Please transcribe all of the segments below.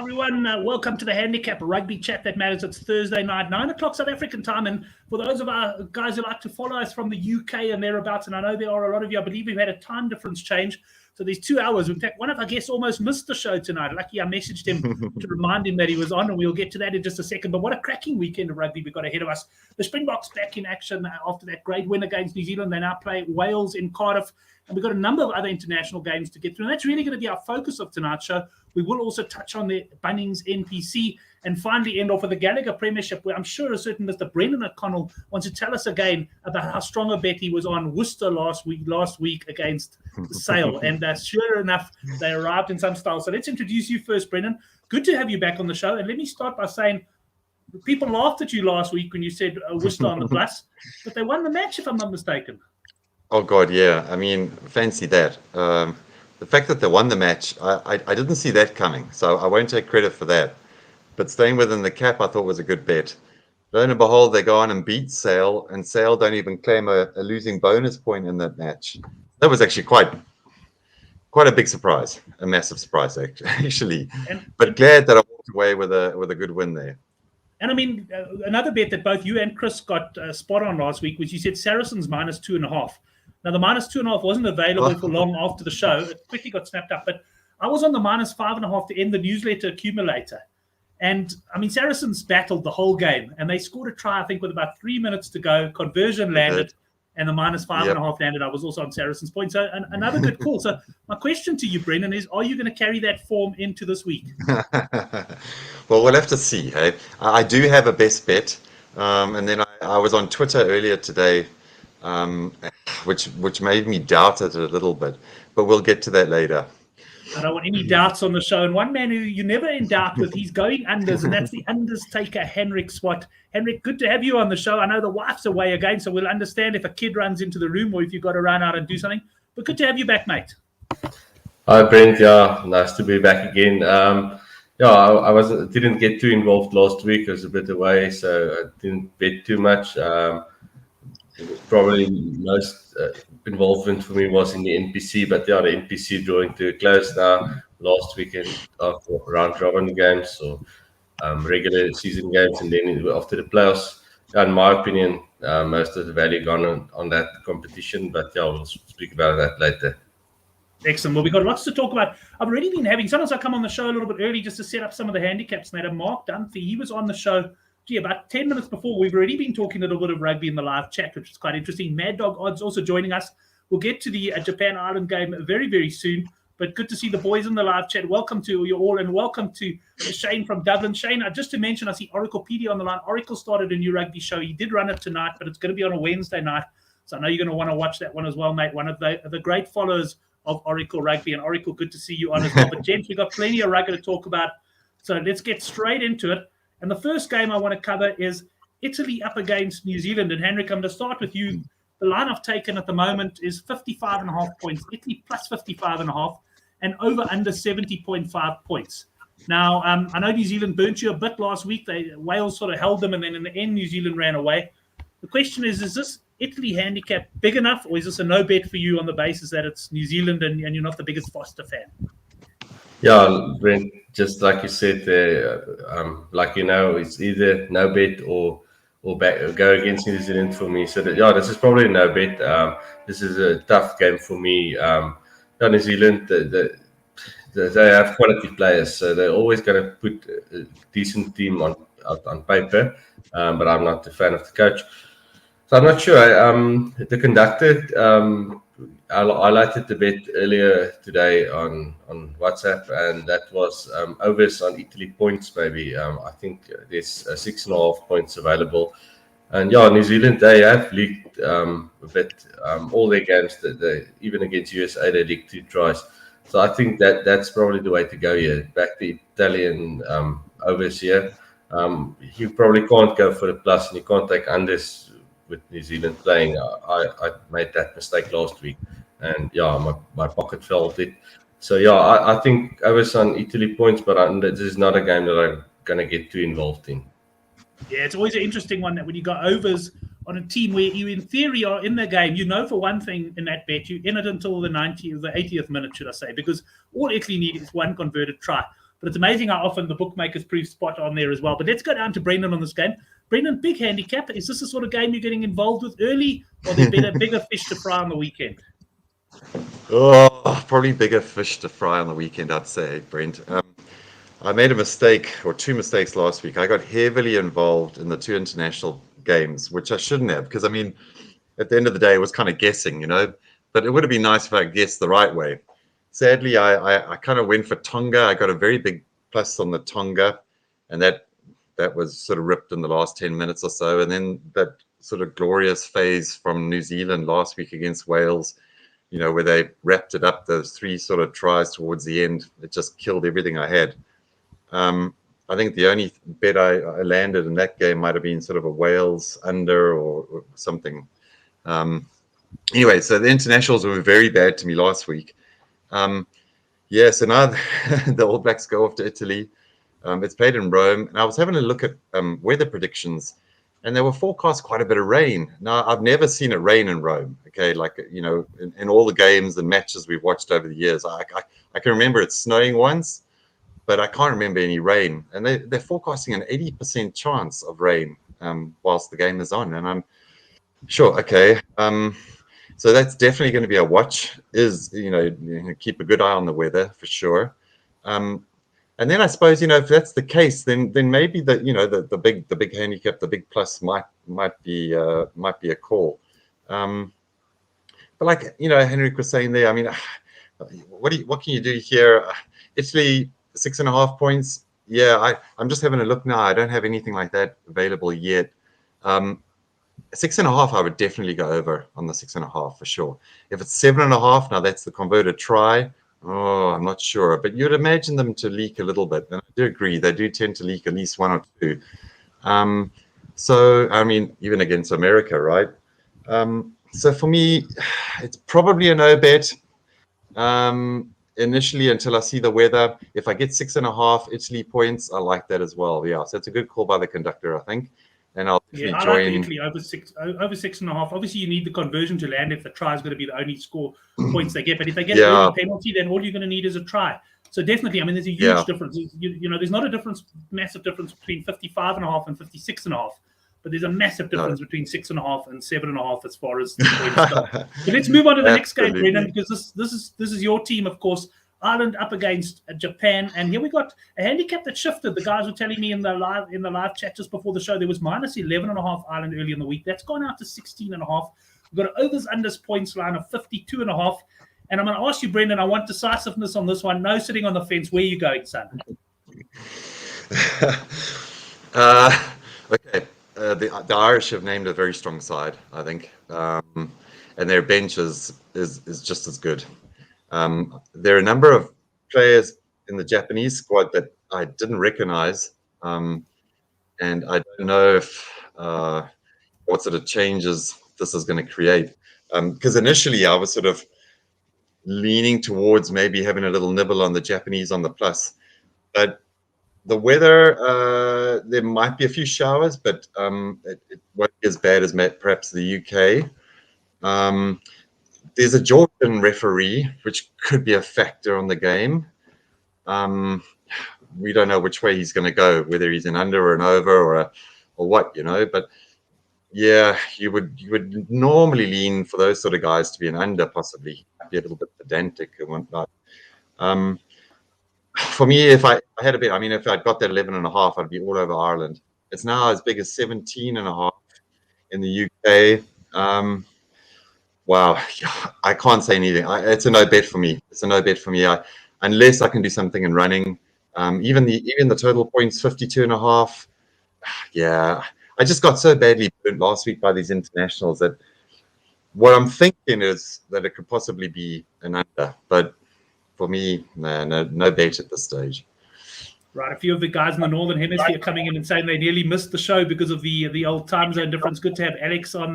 everyone. Welcome to the Handicap Rugby Chat that matters. It's Thursday night, 9 o'clock South African time. And for those of our guys who like to follow us from the UK and thereabouts, and I know there are a lot of you, I believe we've had a time difference change. So there's 2 hours. In fact, one of our guests almost missed the show tonight. Lucky I messaged him to remind him that he was on, and we'll get to that in just a second. But what a cracking weekend of rugby we've got ahead of us. The Springboks back in action after that great win against New Zealand. They now play Wales in Cardiff. And we've got a number of other international games to get through. And that's really going to be our focus of tonight's show. We will also touch on the Bunnings NPC and finally end off with the Gallagher Premiership, where I'm sure a certain Mr. Brendan O'Connell wants to tell us again about how strong a bet he was on Worcester last week against Sale. And sure enough, they arrived in some style. So let's introduce you first, Brendan. Good to have you back on the show. And let me start by saying, people laughed at you last week when you said Worcester on the plus, but they won the match, if I'm not mistaken. Oh, God, yeah. I mean, fancy that. The fact that they won the match, I didn't see that coming, so I won't take credit for that. But staying within the cap, I thought was a good bet. Lo and behold, they go on and beat Sale, and Sale don't even claim a losing bonus point in that match. That was actually quite a big surprise, a massive surprise, actually. But glad that I walked away with a good win there. And I mean, another bet that both you and Chris got spot on last week was you said Saracens minus 2.5. Now, the minus 2.5 wasn't available for long after the show. It quickly got snapped up. But I was on the minus 5.5 to end the newsletter accumulator. And, I mean, Saracens battled the whole game. And they scored a try, I think, with about 3 minutes to go. Conversion landed. And the minus 5.5 landed. I was also on Saracens' point. So another good call. So my question to you, Brendan, is are you going to carry that form into this week? Well, we'll have to see. Hey? I do have a best bet. And then I was on Twitter earlier today, which made me doubt it a little bit. But we'll get to that later. I don't want any doubts on the show. And one man who you're never in doubt with, he's going unders, and that's the unders taker, Henrik Swat. Henrik, good to have you on the show. I know the wife's away again, so we'll understand if a kid runs into the room or if you've got to run out and do something. But good to have you back, mate. Hi, Brent. Yeah, nice to be back again. I didn't get too involved last week. I was a bit away, so I didn't bet too much. Probably most involvement for me was in the NPC, but yeah, the NPC drawing to a close now. Last weekend after round robin games or regular season games, and then after the playoffs. In my opinion, most of the value gone on that competition, but yeah, we'll speak about that later. Excellent. Well, we've got lots to talk about. I've already been having, sometimes I come on the show a little bit early just to set up some of the handicaps. And that Mark Dunphy, he was on the show about 10 minutes before. We've already been talking a little bit of rugby in the live chat, which is quite interesting. Mad Dog Odds also joining us. We'll get to the Japan-Ireland game very, very soon. But good to see the boys in the live chat. Welcome to you all, and welcome to Shane from Dublin. Shane, just to mention, I see Oraclepedia on the line. Oracle started a new rugby show. He did run it tonight, but it's going to be on a Wednesday night. So I know you're going to want to watch that one as well, mate. One of the great followers of Oracle Rugby. And Oracle, good to see you on as well. But gents, we've got plenty of rugby to talk about. So let's get straight into it. And the first game I want to cover is Italy up against New Zealand. And Henrik, I'm going to start with you. The line I've taken at the moment is 55.5 points. Italy plus 55.5 and over under 70.5 points. Now, I know New Zealand burnt you a bit last week. Wales sort of held them, and then in the end, New Zealand ran away. The question is this Italy handicap big enough, or is this a no bet for you on the basis that it's New Zealand and you're not the biggest Foster fan? Yeah, Brent, just like you said, it's either no bet or go against New Zealand for me. So this is probably no bet. This is a tough game for me. New Zealand, they have quality players, so they're always going to put a decent team on paper. But I'm not a fan of the coach, so I'm not sure. The conductor, I highlighted the bet earlier today on WhatsApp, and that was overs on Italy points. Maybe I think there's 6.5 points available. And yeah, New Zealand, they have leaked a bit. All their games, even against USA, they leaked 2 tries. So I think that's probably the way to go here. Back to Italian overs here. You probably can't go for the plus, and you can't take unders with New Zealand playing. I made that mistake last week, and yeah, my pocket felt it. So yeah, I think overs on Italy points, but this is not a game that I'm going to get too involved in. Yeah, it's always an interesting one that when you got overs on a team where you, in theory, are in the game, you know for one thing in that bet, you're in it until the 80th minute, should I say, because all Italy need is one converted try. But it's amazing how often the bookmakers prove spot on there as well. But let's go down to Brendan on this game. Brendan, big handicap. Is this the sort of game you're getting involved with early, or are there bigger fish to fry on the weekend? Oh, probably bigger fish to fry on the weekend, I'd say, Brent. I made a mistake or two mistakes last week. I got heavily involved in the two international games, which I shouldn't have, because I mean, at the end of the day, it was kind of guessing, but it would have been nice if I guessed the right way. Sadly, I kind of went for Tonga. I got a very big plus on the Tonga, and that was sort of ripped in the last 10 minutes or so. And then that sort of glorious phase from New Zealand last week against Wales, where they wrapped it up, those three sort of tries towards the end, it just killed everything I had. I think the only bet I landed in that game might have been sort of a Wales under or something. Anyway, so the internationals were very bad to me last week. So now the All Blacks go off to Italy. It's played in Rome, and I was having a look at weather predictions, and they were forecast quite a bit of rain. Now, I've never seen it rain in Rome, okay? Like, in all the games and matches we've watched over the years, I can remember it snowing once, but I can't remember any rain. And they're forecasting an 80% chance of rain whilst the game is on. And I'm sure, okay. So that's definitely going to be a watch, keep a good eye on the weather for sure. And then I suppose, if that's the case, then maybe the big handicap, the big plus might be a call. But like, Henrik was saying there, I mean, what can you do here? Italy, 6.5 points. Yeah, I'm just having a look now. I don't have anything like that available yet. 6.5, I would definitely go over on the 6.5 for sure. If it's 7.5, now that's the converted try. Oh, I'm not sure, but you'd imagine them to leak a little bit. And I do agree, they do tend to leak at least one or two. So, I mean, even against America, right? So for me, it's probably a no bet initially until I see the weather. If I get 6.5 Italy points, I like that as well. Yeah, so it's a good call by the conductor, I think. And I'll I like Italy over 6.5. Obviously, you need the conversion to land if the try is going to be the only score points they get. But if they get a penalty, then all you're going to need is a try. So definitely, I mean, there's a huge difference. There's not a massive difference between 55.5 and 56.5. But there's a massive difference between 6.5 and 7.5 as far as the points go. But let's move on to the next game, Brendan, because this is your team, of course. Ireland up against Japan, and here we got a handicap that shifted. The guys were telling me in the live chat just before the show there was minus 11.5 Ireland early in the week. That's gone out to 16.5. We've got an overs unders points line of 52.5. And I'm going to ask you, Brendan, I want decisiveness on this one. No sitting on the fence. Where are you going, son? Okay. The Irish have named a very strong side, I think, and their bench is just as good. There are a number of players in the Japanese squad that I didn't recognize, and I don't know if what sort of changes this is going to create. Because initially I was sort of leaning towards maybe having a little nibble on the Japanese on the plus, but the weather, there might be a few showers, but it won't be as bad as perhaps the UK. There's a Georgian referee, which could be a factor on the game. We don't know which way he's going to go, whether he's an under or an over or what, But yeah, you would normally lean for those sort of guys to be an under, possibly be a little bit pedantic and whatnot. For me, if I had a bet, I mean, if I'd got that 11.5, I'd be all over Ireland. It's now as big as 17.5 in the UK. Wow, I can't say anything. It's a no bet for me. It's a no bet for me. Unless I can do something in running. Even the total points, 52.5. Yeah, I just got so badly burnt last week by these internationals that what I'm thinking is that it could possibly be an under. But for me, no bet at this stage. Right, a few of the guys in the Northern Hemisphere coming in and saying they nearly missed the show because of the old time zone difference. Good to have Alex on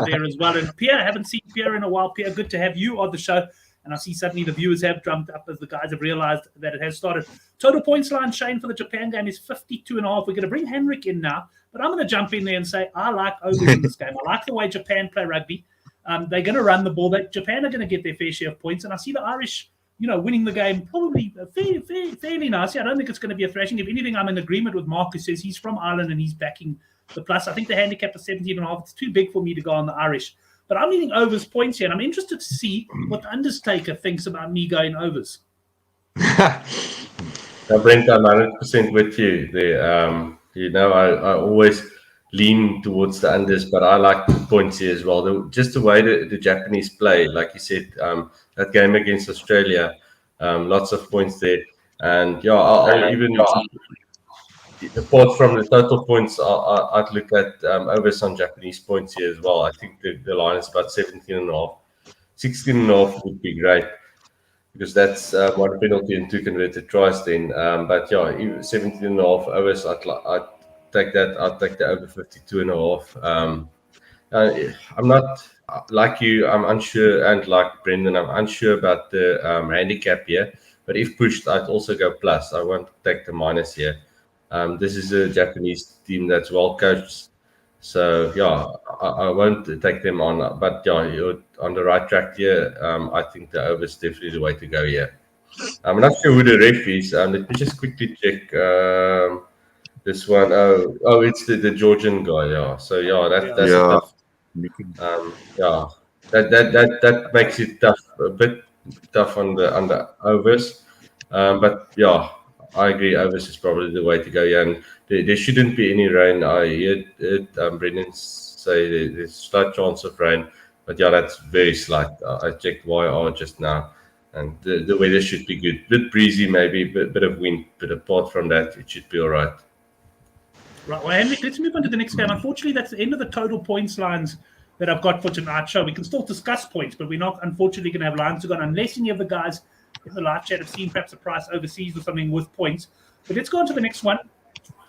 there as well. And Pierre, I haven't seen Pierre in a while. Pierre, good to have you on the show. And I see suddenly the viewers have jumped up as the guys have realized that it has started. Total points line, Shane, for the Japan game is 52.5. We're going to bring Henrik in now. But I'm going to jump in there and say I like overs in this game. I like the way Japan play rugby. They're going to run the ball. Japan are going to get their fair share of points. And I see the Irish winning the game probably fairly nicely. I don't think it's going to be a thrashing. If anything, I'm in agreement with Mark, who says he's from Ireland and he's backing the plus. I think the handicap is 17.5. It's too big for me to go on the Irish. But I'm leaning overs points here, and I'm interested to see what the Undertaker thinks about me going overs. Now, Brent, I'm 100% with you there. I always lean towards the unders, but I like the points here as well. Just the way the Japanese play, like you said, that game against Australia, lots of points there. And yeah, I'll even, apart from the total points, I'd look at overs on Japanese points here as well. I think the line is about 17.5. 16.5 would be great, because that's one penalty and 2 converted tries then. But yeah, 17.5 overs, I'd take that. I'd take the over 52.5. I'm not like you. I'm unsure, and like Brendan, I'm unsure about the handicap here. But if pushed, I'd also go plus. I won't take the minus here. This is a Japanese team that's well coached. So yeah, I won't take them on, but yeah, you're on the right track here. I think the over is definitely the way to go here. I'm not sure who the ref is. Let me just quickly check this one. Oh, it's the Georgian guy. Yeah. So yeah, that's tough. Yeah, that makes it tough, a bit tough on the overs. But yeah, I agree. Overs is probably the way to go. Yeah, and there shouldn't be any rain. I heard Brendan say there's a slight chance of rain, but yeah, that's very slight. I checked YR just now, and the weather should be good. Bit breezy, maybe, bit of wind, but apart from that, it should be all right. Right, well, Henrik, let's move on to the next game. Unfortunately, that's the end of the total points lines that I've got for tonight's show. We can still discuss points, but we're not, unfortunately, going to have lines to go on unless any of the guys in the live chat have seen perhaps a price overseas or something with points. But let's go on to the next one.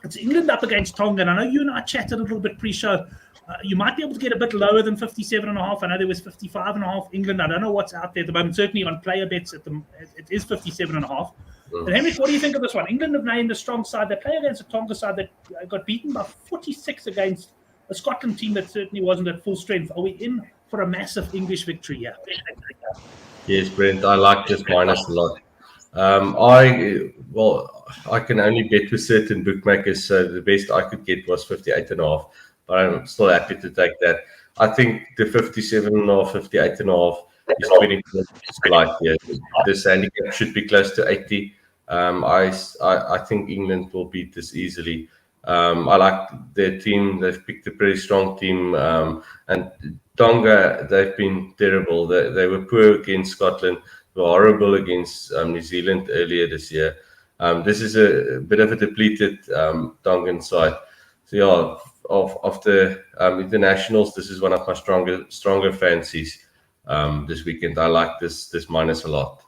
It's England up against Tonga. And I know you and I chatted a little bit pre-show. You might be able to get a bit lower than 57.5. I know there was 55.5 England. I don't know what's out there at the moment. Certainly on player bets, it is 57.5. But Henrik, what do you think of this one? England have named a strong side. They play against a Tonga side that got beaten by 46 against a Scotland team that certainly wasn't at full strength. Are we in for a massive English victory here? Yes, Brent, I like this minus a lot. I can only bet with certain bookmakers, so the best I could get was 58.5, but I'm still happy to take that. I think the 57.5, 58.5 is 20 light here. This handicap should be close to 80. I think England will beat this easily. I like their team. They've picked a pretty strong team. And Tonga, they've been terrible. They were poor against Scotland. They were horrible against New Zealand earlier this year. This is a bit of a depleted Tongan side. So yeah, of the internationals, this is one of my stronger fancies this weekend. I like this minus a lot.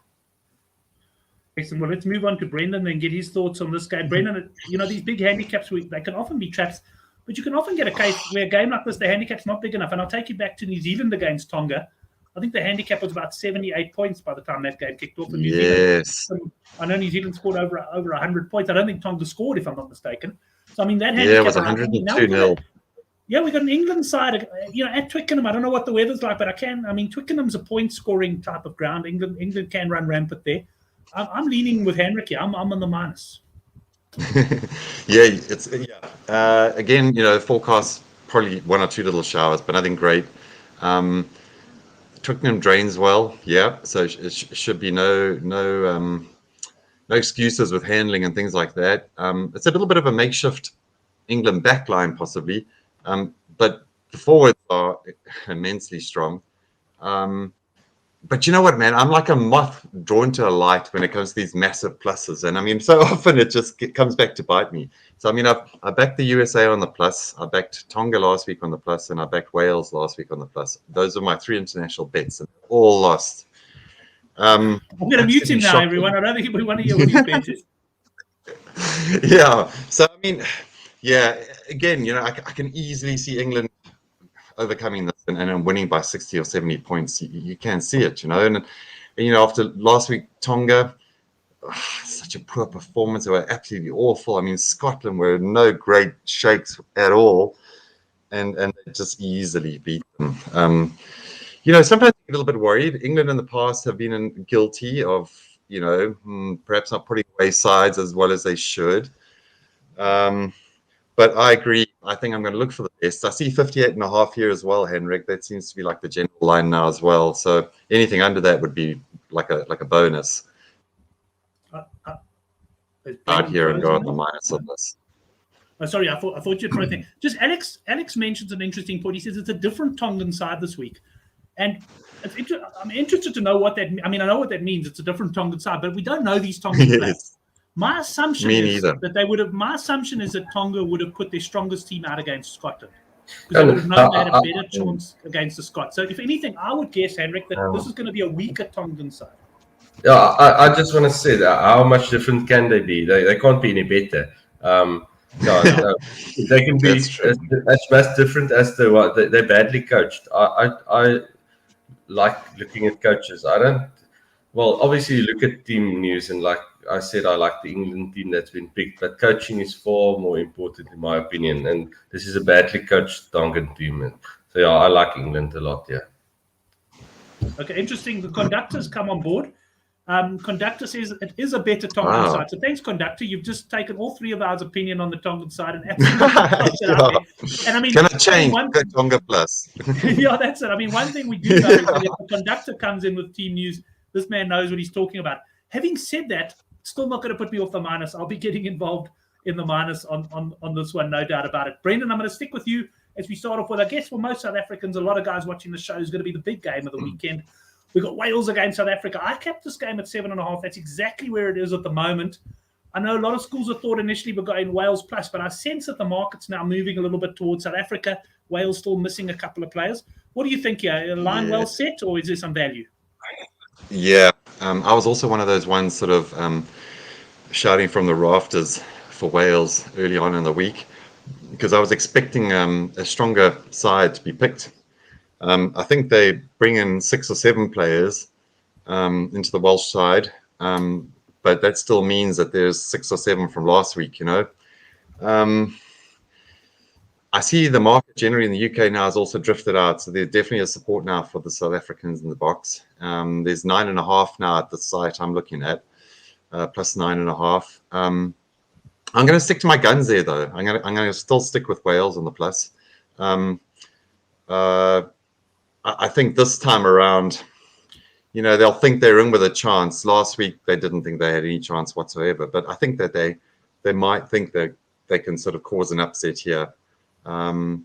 Excellent. Well, let's move on to Brendan and get his thoughts on this game. Brendan, these big handicaps, they can often be traps, but you can often get a case where a game like this, the handicap's not big enough. And I'll take you back to New Zealand against Tonga. I think the handicap was about 78 points by the time that game kicked off. And New Zealand, I know New Zealand scored over 100 points. I don't think Tonga scored, if I'm not mistaken. So, I mean, that handicap... Yeah, it was 102-0. Yeah, we got an England side, at Twickenham. I don't know what the weather's like, but Twickenham's a point-scoring type of ground. England can run rampant there. I'm leaning with Henrik here. I'm on the minus. Again, forecast probably 1 or 2 little showers, but nothing great. Twickenham drains well, so it should be no excuses with handling and things like that. It's a little bit of a makeshift England backline possibly, but the forwards are immensely strong. But you know what, man? I'm like a moth drawn to a light when it comes to these massive pluses. And I mean, so often it just comes back to bite me. So, I mean, I backed the USA on the plus. I backed Tonga last week on the plus. And I backed Wales last week on the plus. Those are my 3 international bets. And all lost. I'm going to mute him now, everyone. I don't think we want to hear what his bet is. Yeah. So, I mean, again, I can easily see England overcoming this and winning by 60 or 70 points. You can see it, and after last week, Tonga, such a poor performance. They were absolutely awful. I mean, Scotland were in no great shakes at all, and they just easily beat them. Sometimes I'm a little bit worried. England in the past have been guilty of perhaps not putting away sides as well as they should. But I agree. I think I'm going to look for the best. I see 58.5 here as well, Henrik. That seems to be like the general line now as well. So anything under that would be like a bonus. Out here and go on the minus on this. Oh, sorry, I thought you'd probably think. Just Alex mentions an interesting point. He says it's a different Tongan side this week. And I'm interested to know what that means. I mean, I know what that means. It's a different Tongan side, but we don't know these Tongan players. My assumption is that my assumption is that Tonga would have put their strongest team out against Scotland. Because they would have known they had a better chance against the Scots. So if anything, I would guess, Henrik, that this is going to be a weaker Tongan side. Yeah, I just want to say that how much different can they be? They can't be any better. They can be as much different as they're badly coached. I like looking at coaches. Obviously you look at team news, and like I said, I like the England team that's been picked, but coaching is far more important in my opinion, and this is a badly coached Tongan team. So yeah, I like England a lot, yeah. Okay, interesting. The conductors come on board. Conductor says it is a better Tongan side. So thanks, Conductor. You've just taken all three of our opinion on the Tongan side and absolutely out there. And I mean, can I change Tonga plus? Yeah, that's it. I mean, one thing we do know is that if the Conductor comes in with team news, this man knows what he's talking about. Having said that, still not going to put me off the minus. I'll be getting involved in the minus on this one, no doubt about it. Brendan, I'm going to stick with you as we start off with, I guess for most South Africans, a lot of guys watching the show is going to be the big game of the weekend. We've got Wales against South Africa. I kept this game at 7.5. That's exactly where it is at the moment. I know a lot of schools have thought initially we're going Wales plus, but I sense that the market's now moving a little bit towards South Africa. Wales still missing a couple of players. What do you think here? A line well set, or is there some value? Yeah, I was also one of those ones sort of shouting from the rafters for Wales early on in the week because I was expecting a stronger side to be picked. I think they bring in 6 or 7 players into the Welsh side, but that still means that there's 6 or 7 from last week, I see the market generally in the UK now has also drifted out, so there's definitely a support now for the South Africans in the box. There's 9.5 now at the site I'm looking at, plus 9.5. I'm going to stick to my guns there, though. I'm going to still stick with Wales on the plus. I think this time around, they'll think they're in with a chance. Last week, they didn't think they had any chance whatsoever. But I think that they might think that they can sort of cause an upset here. A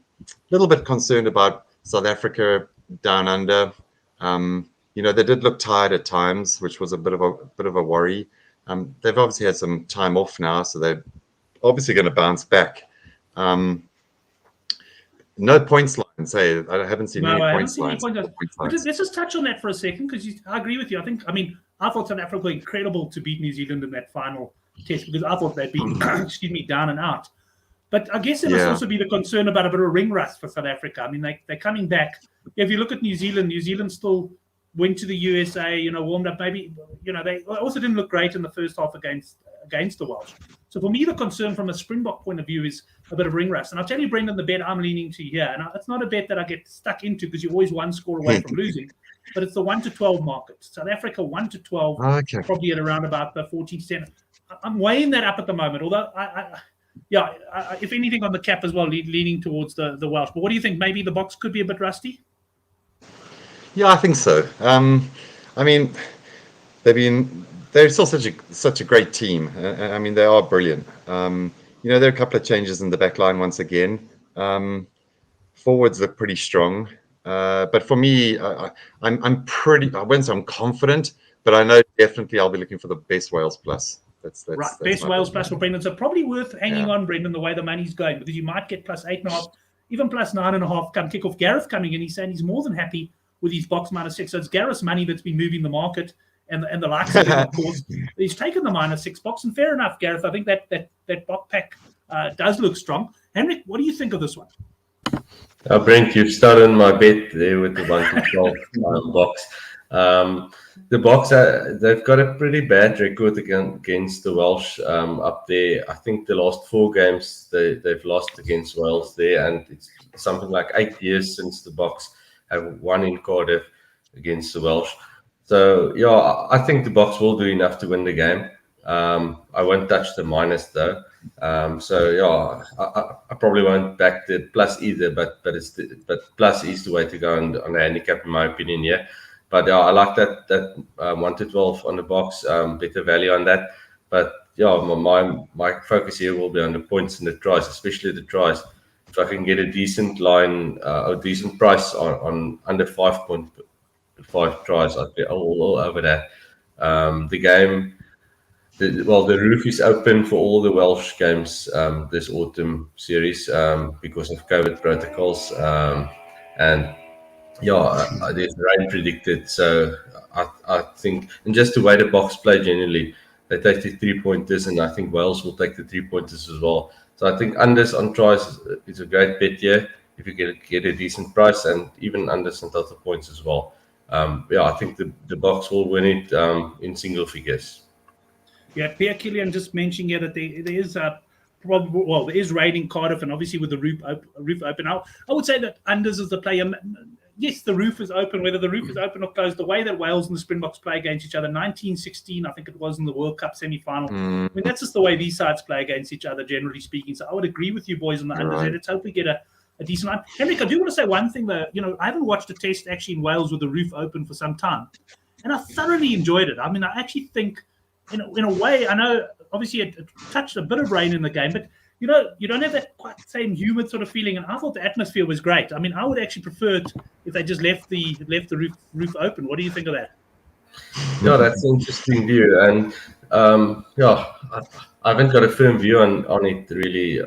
little bit concerned about South Africa down under. They did look tired at times, which was a bit of a worry. They've obviously had some time off now, so they're obviously going to bounce back. No points lines. Hey, I haven't seen any points lines. Let's just touch on that for a second, because I agree with you. I thought South Africa were incredible to beat New Zealand in that final test, because I thought they'd been, down and out. But I guess there must also be the concern about a bit of ring rust for South Africa. I mean, they're coming back. If you look at New Zealand still went to the USA, warmed up. Maybe, they also didn't look great in the first half against the Welsh. So for me, the concern from a Springbok point of view is a bit of ring rust. And I'll tell you, Brendan, the bet I'm leaning to here, and it's not a bet that I get stuck into because you're always one score away from losing, but it's the 1-12 market. South Africa 1-12, probably at around about the 14%. I'm weighing that up at the moment, although I if anything on the cap as well, leaning towards the Welsh. But what do you think? Maybe the box could be a bit rusty? Yeah, I think so. They're still such a great team. They are brilliant. There are a couple of changes in the back line once again. Forwards look pretty strong. But for me, I'm confident, but I know definitely I'll be looking for the best Wales plus. That's right. Best Wales plus for Brendan. So probably worth hanging on, Brendan, the way the money's going, because you might get plus 8.5, even plus 9.5 come kick off. Gareth coming in, he's saying he's more than happy with his box -6. So it's Gareth's money that's been moving the market, and the likes of him, of course. He's taken the -6 box, and fair enough, Gareth. I think that box pack does look strong. Henrik, what do you think of this one? Brent, you've stolen my bet there with the 1-12 box. The box, they've got a pretty bad record against the Welsh up there. I think the last 4 games they've lost against Wales there, and it's something like 8 years since the box have won in Cardiff against the Welsh. So yeah, I think the Boks will do enough to win the game. I won't touch the minus though. So yeah, I probably won't back the plus either. But plus is the way to go on the handicap in my opinion. Yeah, but yeah, I like that 1 to 12 on the box. Better value on that. But yeah, my focus here will be on the points and the tries, especially the tries. If I can get a decent line, a decent price on under 5.5 tries, I'd be all over that. The game, the roof is open for all the Welsh games this autumn series because of COVID protocols. And yeah, there's rain predicted. So I think, and just the way the Boks play generally, they take the 3-pointers, and I think Wales will take the 3-pointers as well. So I think unders on tries is a great bet here if you get a decent price, and even unders on total points as well. Yeah, I think the Boks will win it in single figures. Yeah, Pierre Killian just mentioning here that there is a probably, well, there is rain in Cardiff, and obviously with the roof open. I would say that unders is the player. Yes, the roof is open. Whether the roof is open or closed, the way that Wales and the Springboks play against each other, 1916, I think it was in the World Cup semi-final. I mean, that's just the way these sides play against each other, generally speaking. So I would agree with you boys on the unders. Right. Let's hope we get a decent line. Henrik, I do want to say one thing though. I haven't watched a test actually in Wales with the roof open for some time, and I thoroughly enjoyed it. I mean, I actually think, in a way, I know obviously it touched a bit of rain in the game, but you don't have that quite same humid sort of feeling. And I thought the atmosphere was great. I mean, I would actually prefer it if they just left the roof open. What do you think of that? Yeah, that's an interesting view, and yeah, I haven't got a firm view on it really.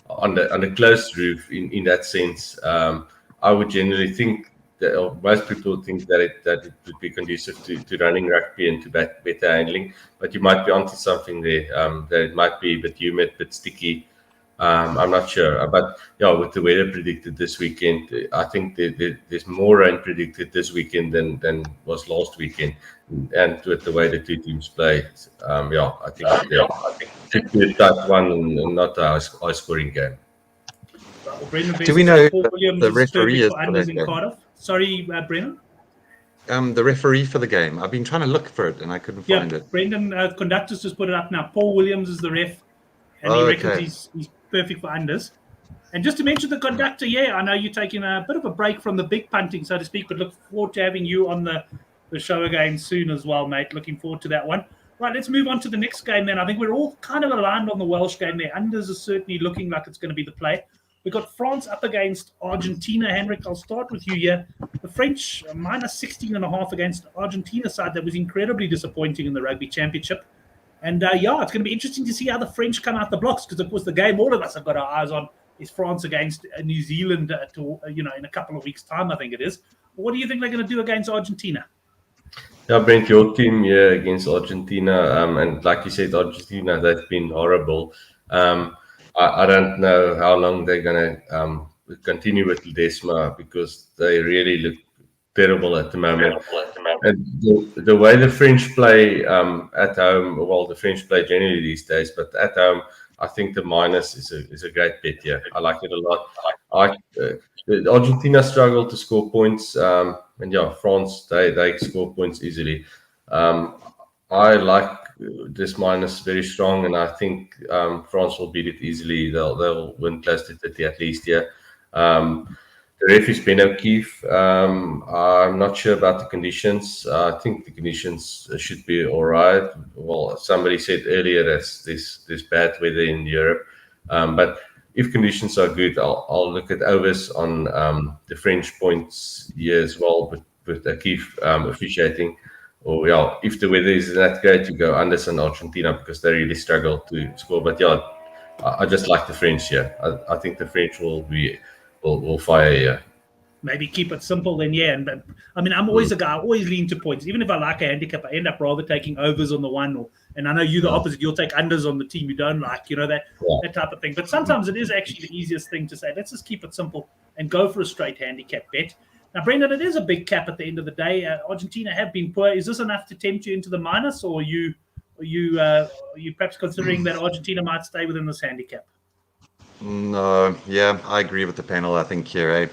On the closed roof, in that sense, I would generally think that, or most people think that it would be conducive to running rugby and to better handling. But you might be onto something there. That it might be a bit humid, a bit sticky. I'm not sure, but yeah, with the weather predicted this weekend, I think there's more rain predicted this weekend than was last weekend, and with the way the two teams play, yeah, I think it should be a tight one and not a high scoring game. Do we know Paul Williams the referee is for for unders that in game? Cardiff? Sorry, Brendan. The referee for the game. I've been trying to look for it and I couldn't find it. Brendan, conductors just put it up now. Paul Williams is the ref, and he reckons he's perfect for unders. And just to mention the conductor, yeah, I know you're taking a bit of a break from the big punting, so to speak, but look forward to having you on the show again soon as well, mate. Looking forward to that one. Right, let's move on to the next game then. I think we're all kind of aligned on the Welsh game there. Unders are certainly looking like it's going to be the play. We've got France up against Argentina. Henrik, I'll start with you here. The French minus 16.5 against Argentina side that was incredibly disappointing in the Rugby Championship. And yeah, it's going to be interesting to see how the French come out the blocks, because of course the game all of us have got our eyes on is France against New Zealand in a couple of weeks' time, I think it is. What do you think they're going to do against Argentina? Yeah, Brent, your team against Argentina, and like you said, Argentina, they've been horrible. I don't know how long they're going to continue with Ledesma, because they really look terrible at the moment. And the way the French play at home, well, the French play generally these days, but at home, I think the minus is a great bet here. I like it a lot. Argentina struggle to score points, and yeah, France they score points easily. I like this minus very strong, and I think France will beat it easily. They'll win close to 30 at least. Yeah. The ref is Ben O'Keefe. I'm not sure about the conditions. I think the conditions should be all right. Well, somebody said earlier that there's bad weather in Europe, but if conditions are good, I'll look at overs on the French points here as well, with O'Keefe officiating. Or yeah, if the weather is that great, you go unders on Argentina, because they really struggle to score. But yeah, I just like the French here. I think the French will fire here. Maybe keep it simple then, yeah. And I mean, I'm always a guy. I always lean to points. Even if I like a handicap, I end up rather taking overs on the one. And I know you're the opposite. You'll take unders on the team you don't like. That type of thing. But sometimes it is actually the easiest thing to say. Let's just keep it simple and go for a straight handicap bet. Now, Brendan, it is a big cap at the end of the day. Argentina have been poor. Is this enough to tempt you into the minus, or are you perhaps considering that Argentina might stay within this handicap? No, yeah, I agree with the panel. I think here,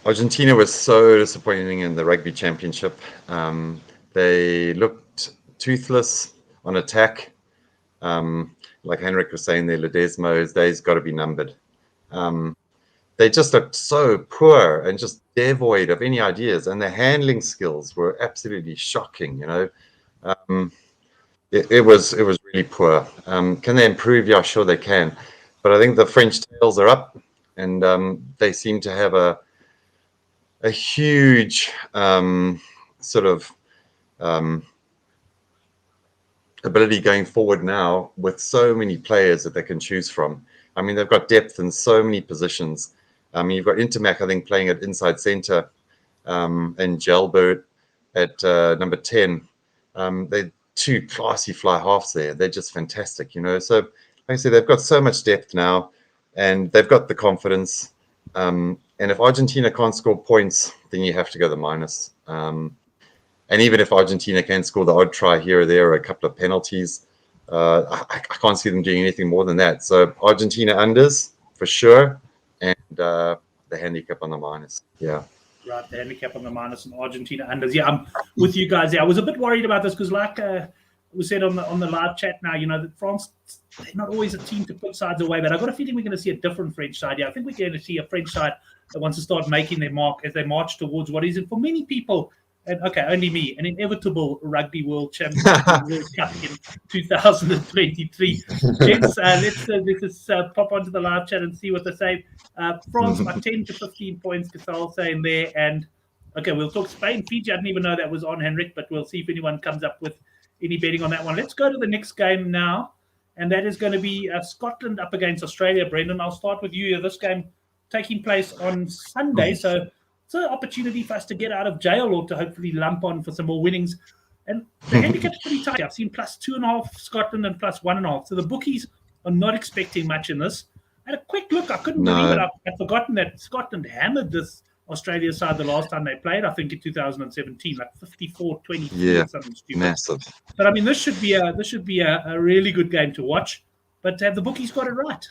Argentina was so disappointing in the Rugby Championship. They looked toothless on attack. Like Henrik was saying there, Ledesma's days got to be numbered. They just looked so poor and just devoid of any ideas, and their handling skills were absolutely shocking. It was really poor. Can they improve? Yeah, sure they can. But I think the French tails are up, and they seem to have a huge sort of ability going forward now with so many players that they can choose from. I mean, they've got depth in so many positions. I mean, you've got Intermac, I think, playing at inside centre, and Gelbert at number 10. They're two classy fly halves there. They're just fantastic, So, like I said, they've got so much depth now, and they've got the confidence. And if Argentina can't score points, then you have to go the minus. And even if Argentina can score the odd try here or there, or a couple of penalties, I can't see them doing anything more than that. So Argentina unders for sure, and the handicap on the minus. Yeah. Right, the handicap on the minus and Argentina unders. Yeah, I'm with you guys. Yeah, I was a bit worried about this because, like we said on the live chat now, that France, they're not always a team to put sides away, but I've got a feeling we're going to see a different French side. Yeah, I think we're going to see a French side that wants to start making their mark as they march towards what is, for many people, and only me, an inevitable Rugby World Championship World Cup in 2023. Gents, let's pop onto the live chat and see what they say. France by 10 to 15 points, Casal saying there. And okay, we'll talk Spain, Fiji. I didn't even know that was on, Henrik, but we'll see if anyone comes up with any betting on that one. Let's go to the next game now, and that is going to be Scotland up against Australia. Brendan, I'll start with you. This game taking place on Sunday, so it's an opportunity for us to get out of jail or to hopefully lump on for some more winnings. And the handicap's pretty tight. I've seen plus 2.5 Scotland and plus 1.5. So the bookies are not expecting much in this. I had a quick look. I couldn't believe it. I'd forgotten that Scotland hammered this Australia side the last time they played, I think in 2017, like 54-23 or something stupid. Massive. But I mean, this should be a really good game to watch. But have the bookies got it right?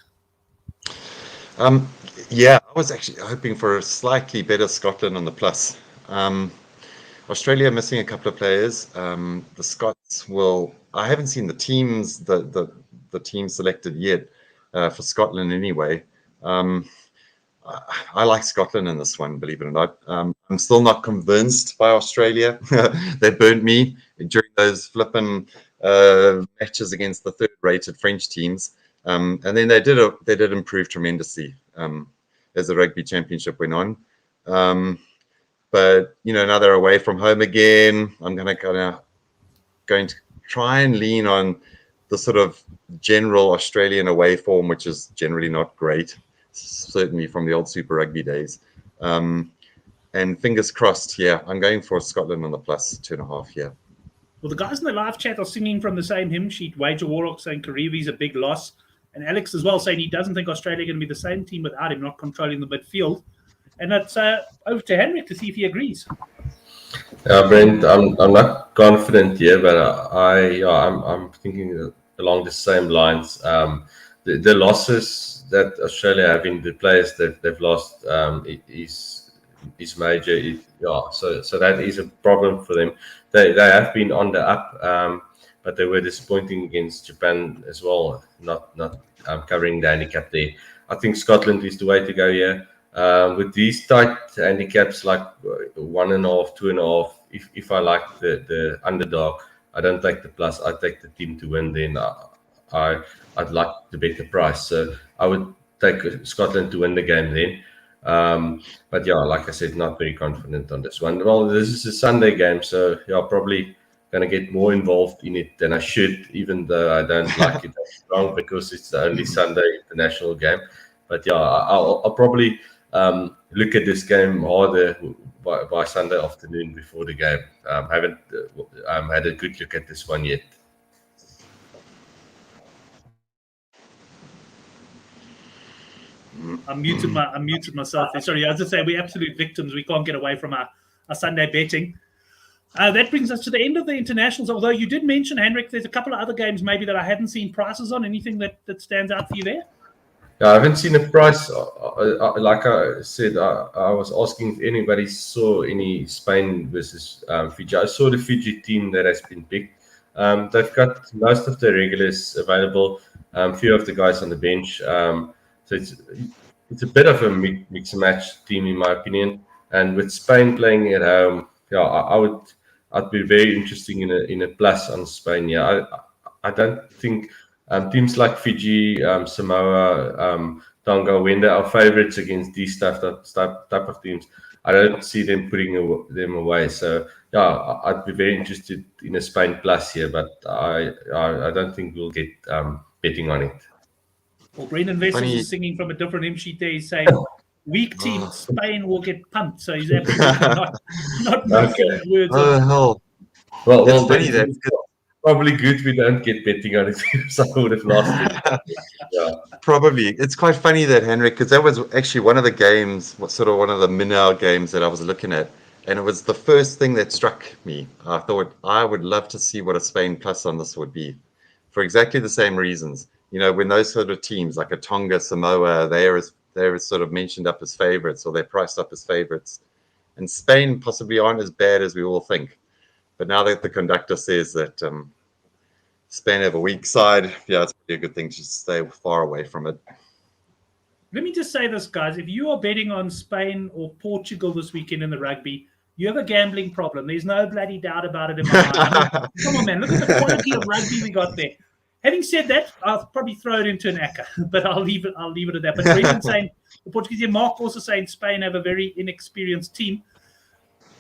Yeah, I was actually hoping for a slightly better Scotland on the plus. Australia missing a couple of players. The Scots will. I haven't seen the teams, the team selected yet for Scotland anyway. I like Scotland in this one, believe it or not. I'm still not convinced by Australia. They burnt me during those flipping matches against the third-rated French teams. And then they did improve tremendously as the Rugby Championship went on. But now they're away from home again. I'm going to try and lean on the sort of general Australian away form, which is generally not great, certainly from the old Super Rugby days. And fingers crossed, yeah, I'm going for Scotland on the plus 2.5. Yeah. Well, the guys in the live chat are singing from the same hymn sheet. Wager Warlock saying Karevi's a big loss. And Alex as well saying he doesn't think Australia are going to be the same team without him not controlling the midfield. And that's over to Henrik to see if he agrees. Brent, I'm not confident here, but I'm thinking along the same lines. The losses that Australia have in the players that they've lost is major. So that is a problem for them. They have been on the up, but they were disappointing against Japan as well, not covering the handicap there. I think Scotland is the way to go here. With these tight handicaps like 1.5, 2.5, if I like the underdog, I don't take the plus. I take the team to win. Then I'd like the better price. So I would take Scotland to win the game then. But yeah, like I said, not very confident on this one. Well, this is a Sunday game, so yeah, probably going to get more involved in it than I should, even though I don't like it that strong because it's the only Sunday international game. But yeah, I'll probably look at this game harder by Sunday afternoon before the game. Haven't had a good look at this one yet. I muted myself there. Sorry, as I say, we're absolute victims. We can't get away from our Sunday betting. That brings us to the end of the internationals. Although you did mention, Henrik, there's a couple of other games maybe that I hadn't seen prices on. Anything that stands out for you there? Yeah, I haven't seen a price. Like I said, I was asking if anybody saw any Spain versus Fiji. I saw the Fiji team that has been picked. They've got most of the regulars available. Few of the guys on the bench. So it's a bit of a mix and match team in my opinion. And with Spain playing at home, yeah, I'd be very interested in a plus on Spain. Yeah, I don't think. Teams like Fiji, Samoa, Tonga, when they are favourites against these type of teams, I don't see them putting them away. So yeah, I'd be very interested in a Spain plus here, but I don't think we'll get betting on it. Well, Brendan Vessels Funny- is singing from a different hymn sheet there. He's saying, weak team Spain will get pumped. So he's absolutely not mixing his words. Oh, hell. Well, It's funny that probably good we don't get betting on it, so I would have lost it. Yeah. probably. It's quite funny that, Henrik, because that was actually one of the games, sort of one of the Minnow games that I was looking at. And it was the first thing that struck me. I thought I would love to see what a Spain plus on this would be for exactly the same reasons. You know, when those sort of teams like a Tonga, Samoa, they're sort of mentioned up as favorites or they're priced up as favorites. And Spain possibly aren't as bad as we all think. But now that the conductor says that Spain have a weak side, yeah, it's probably a good thing to just stay far away from it. Let me just say this, guys. If you are betting on Spain or Portugal this weekend in the rugby, you have a gambling problem. There's no bloody doubt about it in my mind. I mean, come on, man. Look at the quality of rugby we got there. Having said that, I'll probably throw it into an acca, but I'll leave it at that. But Brendan saying the Portuguese, Mark also saying Spain have a very inexperienced team.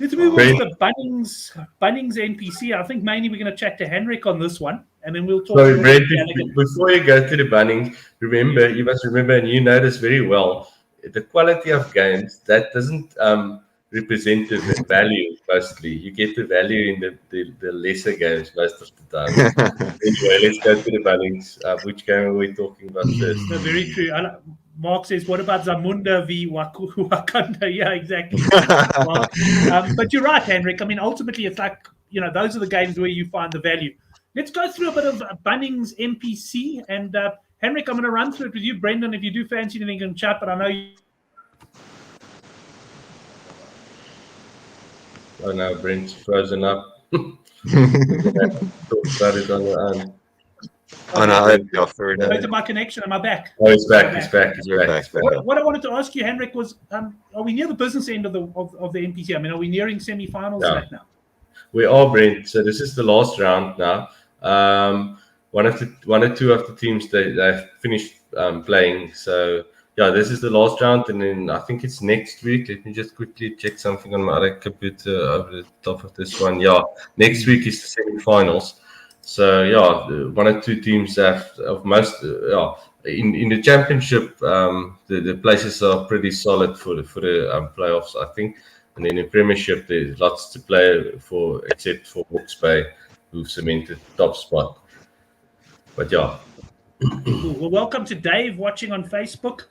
Let's move on to the Bunnings NPC. I think mainly we're going to chat to Henrik on this one, and then we'll talk. Sorry, Brent, before you go to the Bunnings, you must remember, and you know this very well, the quality of games, that doesn't represent the value, mostly. You get the value in the lesser games most of the time. Anyway, let's go to the Bunnings. Which game are we talking about first? No, very true. Mark says, what about Zamunda v Wakanda? Yeah, exactly. Well, but you're right, Henrik. I mean, ultimately, it's like, you know, those are the games where you find the value. Let's go through a bit of Bunnings NPC. And Henrik, I'm going to run through it with you. Brendan, if you do fancy anything, you can chat, but I know you. Oh, no, Brent's frozen up. Talk about it on your own. Oh, no, Where's my connection? Am I back? Oh, he's back. He's back. What I wanted to ask you, Henrik, was are we near the business end of the NPC? I mean, are we nearing semi-finals right now? We are, Brent. So this is the last round now. One or two of the teams they've finished playing. So yeah, this is the last round, and then I think it's next week. Let me just quickly check something on my other computer over the top of this one. Yeah, next week is the semi-finals. So yeah, one or two teams have of most. In the championship, the places are pretty solid for the playoffs, I think. And then in Premiership, there's lots to play for, except for Hawke's Bay, who've cemented top spot. But yeah. Cool. Well, welcome to Dave watching on Facebook.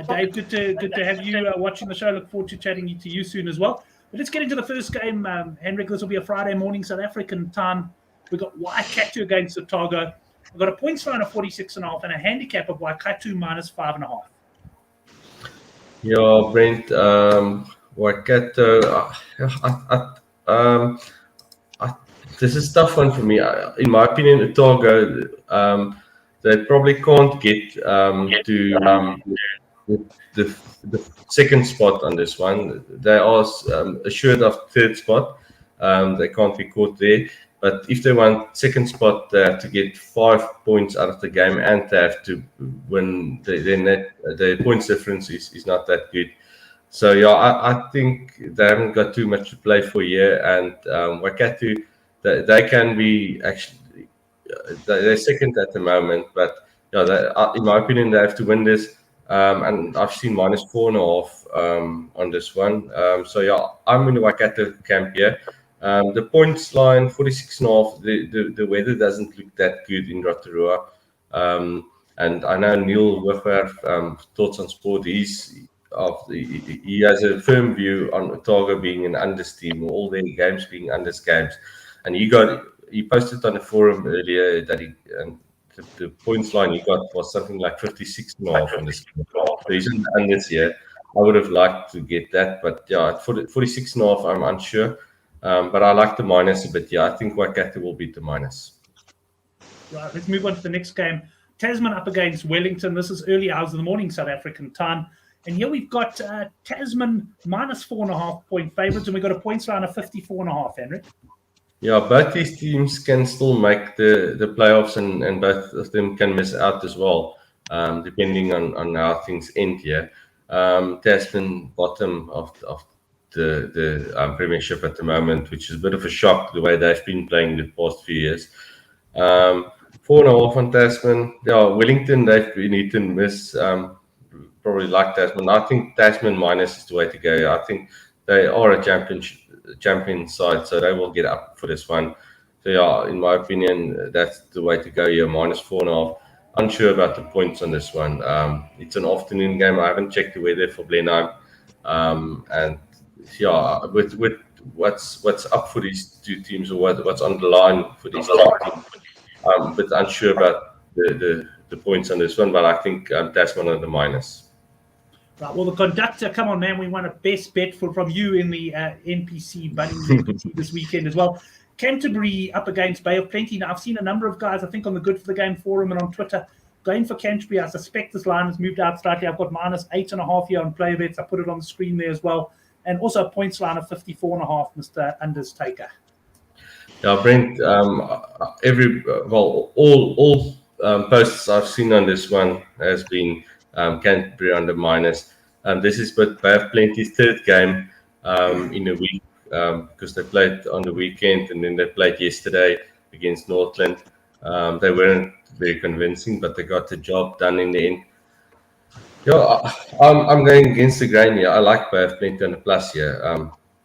Dave, good to have you watching the show. Look forward to chatting to you soon as well. But let's get into the first game, Henrik. This will be a Friday morning South African time. We've got Waikato against Otago. We've got a points line of 46.5 and a handicap of Waikato minus 5.5. Yeah, Brent, Waikato. This is a tough one for me. In my opinion, Otago, they probably can't get to the second spot on this one. They are assured of third spot. They can't be caught there. But if they want second spot, they have to get 5 points out of the game, and they have to win. Then the points difference is not that good. So yeah, I think they haven't got too much to play for here. And Waikato, they can be actually they're second at the moment, but yeah, in my opinion, they have to win this. And I've seen minus 4.5 on this one. So yeah, I'm in the Waikato camp here. The points line 46.5. The weather doesn't look that good in Rotorua, and I know Neil Wigwerf, Thoughts on Sport. He has a firm view on Otago being an unders team, or all their games being unders games, and he posted on the forum earlier that the points line he got was something like 56.5 on this. So he's in the unders here. I would have liked to get that, but yeah, at 46.5, I'm unsure. But I like the minus a bit. Yeah, I think Waikato will beat the minus. Right, let's move on to the next game. Tasman up against Wellington. This is early hours of the morning, South African time. And here we've got Tasman minus 4.5 point favourites, and we've got a points line of 54.5, Henry. Yeah, both these teams can still make the playoffs, and both of them can miss out as well, depending on how things end here. Tasman bottom of the Premiership at the moment, which is a bit of a shock the way they've been playing the past few years. 4.5 on Tasman. Yeah, Wellington, they've been hit and miss. Probably like Tasman. I think Tasman minus is the way to go. I think they are a champion side, so they will get up for this one. So yeah, in my opinion, that's the way to go here. Minus 4.5. Unsure about the points on this one. It's an afternoon game. I haven't checked the weather for Blenheim, and yeah, with what's up for these two teams, or what's on the line for these two teams. But unsure about the points on this one, but I think Tasman on the minus. Right, well, the conductor, come on, man, we want a best bet from you in the NPC, Bunnings NPC this weekend as well. Canterbury up against Bay of Plenty. Now, I've seen a number of guys, I think, on the Good for the Game forum and on Twitter, going for Canterbury. I suspect this line has moved out slightly. I've got minus 8.5 here on player bets. I put it on the screen there as well. And also a points line of 54.5, Mr. Understaker. Yeah, Brent, all posts I've seen on this one has been Canterbury under minus. This is but Bay of Plenty's third game in a week, because they played on the weekend and then they played yesterday against Northland. They weren't very convincing, but they got the job done in the end. Yeah, I'm going against the grain here. I like Bay of Plenty on the plus here.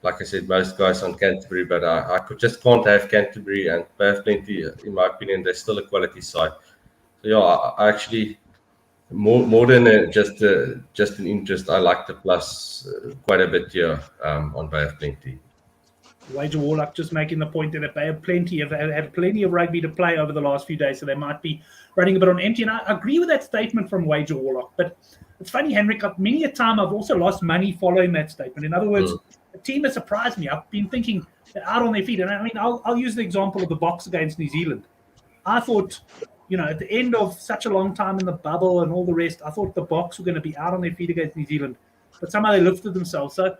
Like I said, most guys on Canterbury, but I just can't have Canterbury and Bay of Plenty. In my opinion, they're still a quality side. So yeah, I actually more than just an interest, I like the plus quite a bit here on Bay of Plenty. Wager Warlock just making the point that Bay of Plenty have had plenty of rugby to play over the last few days, so they might be running a bit on empty. And I agree with that statement from Wager Warlock, but it's funny, Henrik, many a time I've also lost money following that statement. In other words, a team has surprised me. I've been thinking they're out on their feet. And I mean, I'll use the example of the Boks against New Zealand. I thought, at the end of such a long time in the bubble and all the rest, I thought the Boks were going to be out on their feet against New Zealand. But somehow they lifted themselves. So,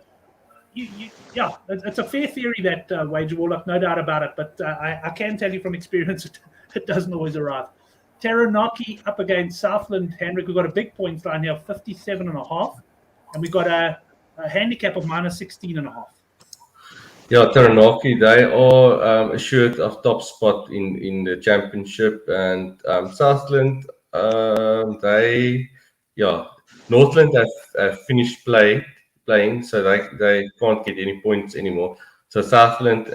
it's a fair theory that Wager Warlock, no doubt about it. But I can tell you from experience, it doesn't always arrive. Taranaki up against Southland. Henrik, we've got a big points line here of 57.5. And we've got a handicap of minus 16.5. Yeah, Taranaki, they are assured of top spot in the championship, and Southland, Northland have finished playing, so they can't get any points anymore. So Southland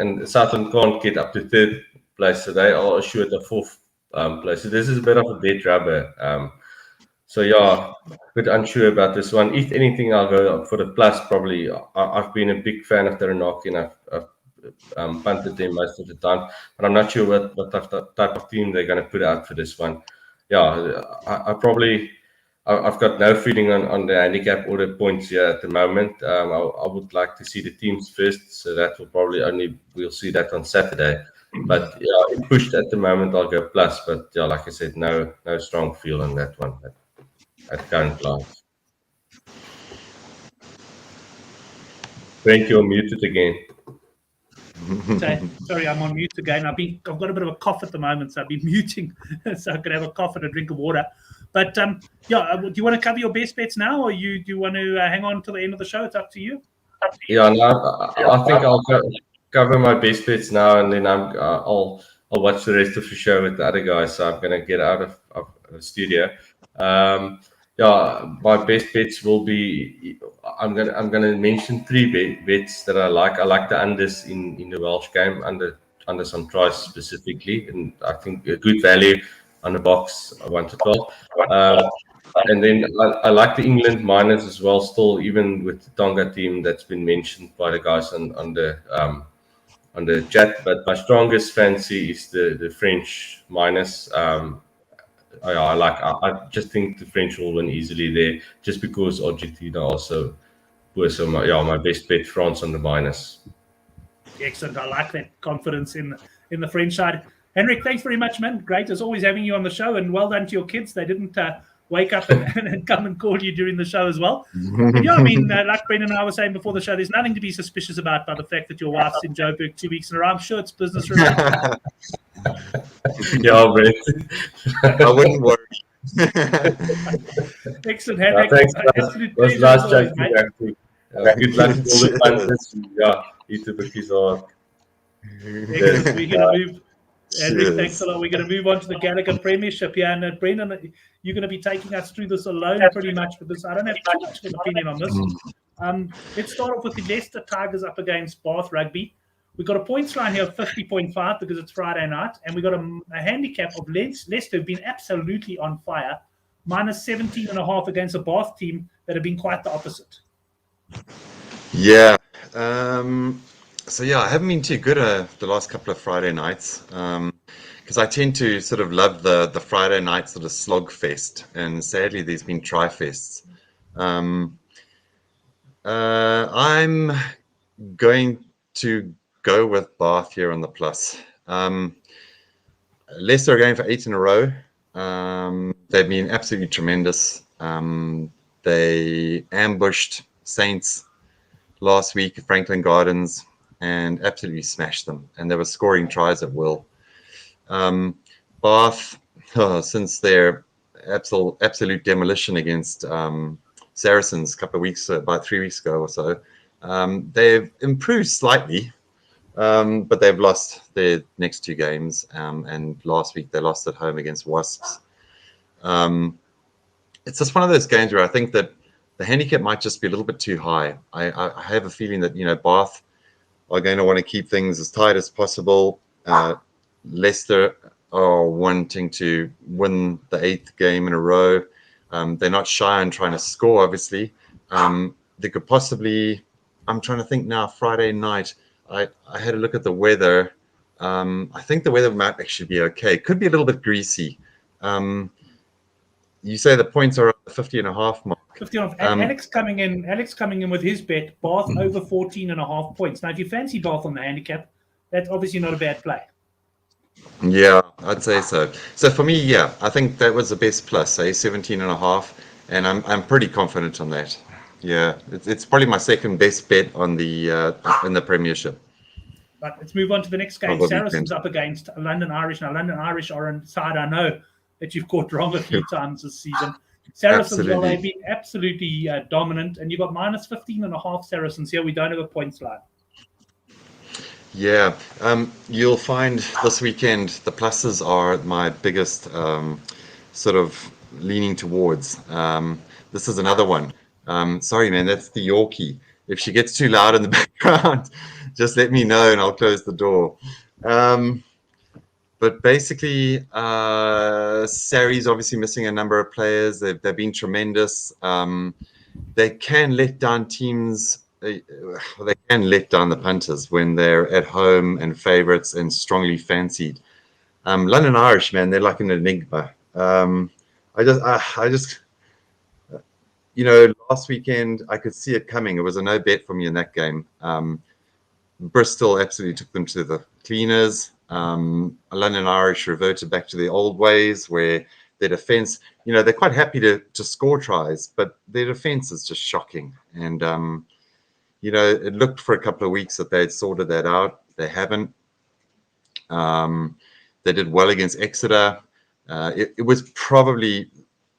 can't get up to third place, so they are assured of fourth place. So this is a bit of a dead rubber. So yeah, a bit unsure about this one. If anything, I'll go for the plus probably. I've been a big fan of Taranaki, and I've punted them most of the time, but I'm not sure what type of team they're going to put out for this one. Yeah, I've got no feeling on the handicap or the points here at the moment. I would like to see the teams first, so that will probably we'll see that on Saturday. But yeah, if pushed at the moment, I'll go plus. But yeah, like I said, no strong feel on that one at current glance. Brent, you're muted again. Sorry, I'm on mute again. I've got a bit of a cough at the moment, so I've been muting so I could have a cough and a drink of water. But do you want to cover your best bets now, or do you want to hang on till the end of the show? It's up to you. Yeah, no, I think I'll cover my best bets now, and then I'll watch the rest of the show with the other guys. So I'm going to get out of the studio. My best bets will be. I'm gonna mention three bets that I like. I like the unders in the Welsh game, under some tries specifically, and I think a good value on the box 1 to 12. And then I like the England minus as well. Still, even with the Tonga team that's been mentioned by the guys on the chat. But my strongest fancy is the French minus. I just think the French will win easily there, just because Argentina also poor. So my best bet, France on the minus. Excellent. I like that confidence in the French side. Henrik, thanks very much, man. Great as always having you on the show, and well done to your kids. They didn't wake up and come and call you during the show as well. And yeah, I mean, like Brendan and I were saying before the show, there's nothing to be suspicious about by the fact that your wife's in Joburg 2 weeks in a row. I'm sure it's business related. Yeah, Brent. I wouldn't worry. Excellent, Henrik. Thanks, Absolute was pleasure last as always, joke. mate. Good luck to all the punters. Yeah, eat the bookies are. Excellent. We're going to move. Henrik, thanks a lot. We're going to move on to the Gallagher Premiership here. And Brendan, you're going to be taking us through this alone pretty much for this. I don't have too much of an opinion on this. Let's start off with the Leicester Tigers up against Bath Rugby. We've got a points line here of 50.5 because it's Friday night. And we've got a handicap of Leicester have been absolutely on fire. Minus 17.5 against a Bath team that have been quite the opposite. Yeah. So yeah, I haven't been too good the last couple of Friday nights because I tend to sort of love the Friday night sort of slog fest, and sadly there's been tri-fests. I'm going to go with Bath here on the plus. Leicester are going for 8 in a row. They've been absolutely tremendous. They ambushed Saints last week at Franklin Gardens and absolutely smashed them, and they were scoring tries at will. Bath, since their absolute demolition against Saracens a couple of weeks, about 3 weeks ago or so, they've improved slightly, but they've lost their next 2 games, and last week they lost at home against Wasps. It's just one of those games where I think that the handicap might just be a little bit too high. I have a feeling that, Bath are going to want to keep things as tight as possible. Leicester are wanting to win the 8th game in a row. They're not shy on trying to score, obviously. They could possibly, I'm trying to think now, Friday night, I had a look at the weather. I think the weather might actually be okay. It could be a little bit greasy. You say the points are at the 50.5 mark. 50.5. Alex coming in with his bet, Bath over 14.5 points. Now, if you fancy Bath on the handicap, that's obviously not a bad play. Yeah, I'd say so. So for me, yeah, I think that was the best plus, 17.5, and I'm pretty confident on that. Yeah, it's probably my second best bet on the in the Premiership. But let's move on to the next game. Saracens up against London Irish. Now, London Irish are on side I know that you've caught wrong a few times this season. Saracens, well, they've been absolutely dominant, and you've got minus 15.5 Saracens here. We don't have a points line. Yeah, you'll find this weekend the pluses are my biggest sort of leaning towards. This is another one. Sorry, man, that's the Yorkie. If she gets too loud in the background, just let me know and I'll close the door. But basically, Sarri's obviously missing a number of players. They've been tremendous. They can let down teams. They can let down the punters when they're at home and favourites and strongly fancied. London Irish, man, they're like an enigma. I just, last weekend I could see it coming. It was a no bet for me in that game. Bristol absolutely took them to the cleaners. London Irish reverted back to their old ways where their defence, they're quite happy to score tries, but their defence is just shocking. And, it looked for a couple of weeks that they had sorted that out. They haven't. They did well against Exeter. It was probably,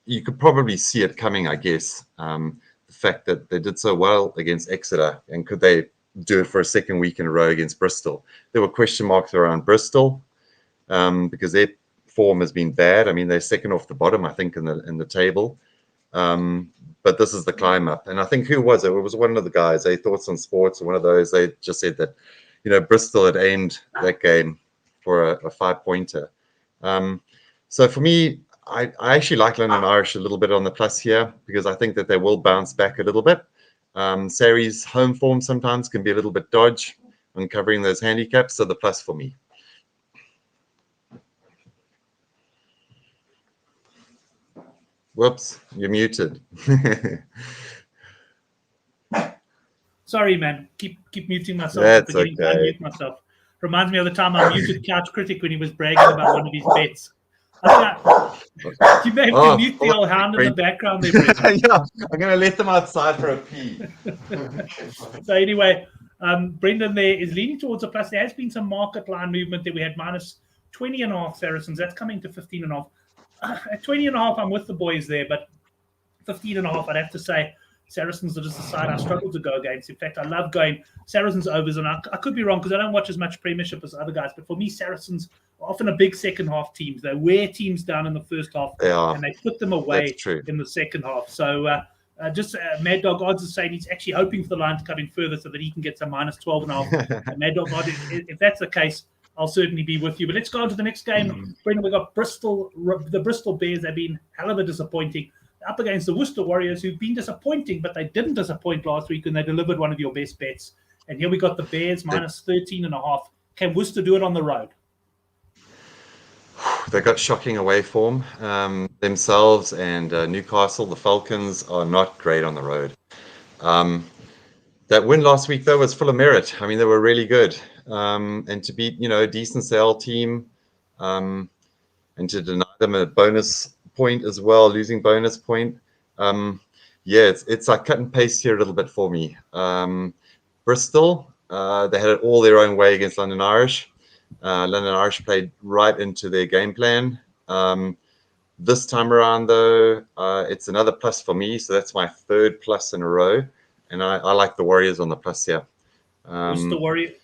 you could probably see it coming, I guess. The fact that they did so well against Exeter, and could they do it for a second week in a row against Bristol? There were question marks around Bristol because their form has been bad. I mean, they're second off the bottom, I think, in the table. But this is the climb up. And I think, who was it? It was one of the guys, Thoughts on Sports, or one of those. They just said that, Bristol had aimed that game for a 5-pointer. So for me, I actually like London Irish a little bit on the plus here because I think that they will bounce back a little bit. Sarri's home form sometimes can be a little bit dodge on covering those handicaps, so the plus for me. Whoops, you're muted. Sorry, man. Keep muting myself. That's I'm forgetting to okay. unmute myself. Reminds me of the time I muted Couch Critic when he was bragging about one of his bets. You may have to mute the old hound in the background there, Brendan. Yeah, I'm going to let them outside for a pee. So anyway, Brendan there is leaning towards a plus. There has been some market line movement there. We had minus 20.5 Saracens. That's coming to 15.5. At 20.5, I'm with the boys there, but 15.5, I'd have to say Saracens are just a side I struggle to go against. In fact, I love going Saracens overs, and I could be wrong because I don't watch as much Premiership as other guys, but for me, Saracens are often a big second half teams. They wear teams down in the first half, and they put them away in the second half. So Mad Dog Odds is saying he's actually hoping for the line to come in further so that he can get some minus 12.5. Mad Dog Odds, if that's the case, I'll certainly be with you. But let's go on to the next game. Brendan, we've got Bristol. The Bristol Bears have been hell of a disappointing. Up against the Worcester Warriors, who've been disappointing, but they didn't disappoint last week and they delivered one of your best bets. And here we got the Bears minus 13.5. Can Worcester do it on the road? They got shocking away form themselves, and Newcastle, the Falcons, are not great on the road. That win last week, though, was full of merit. I mean, they were really good. And to beat, a decent Sale team and to deny them a bonus point as well, losing bonus point. It's like cut and paste here a little bit for me. Bristol, they had it all their own way against London Irish. London Irish played right into their game plan. This time around, though, it's another plus for me, so that's my third plus in a row, and I like the Warriors on the plus here. Worcester Warriors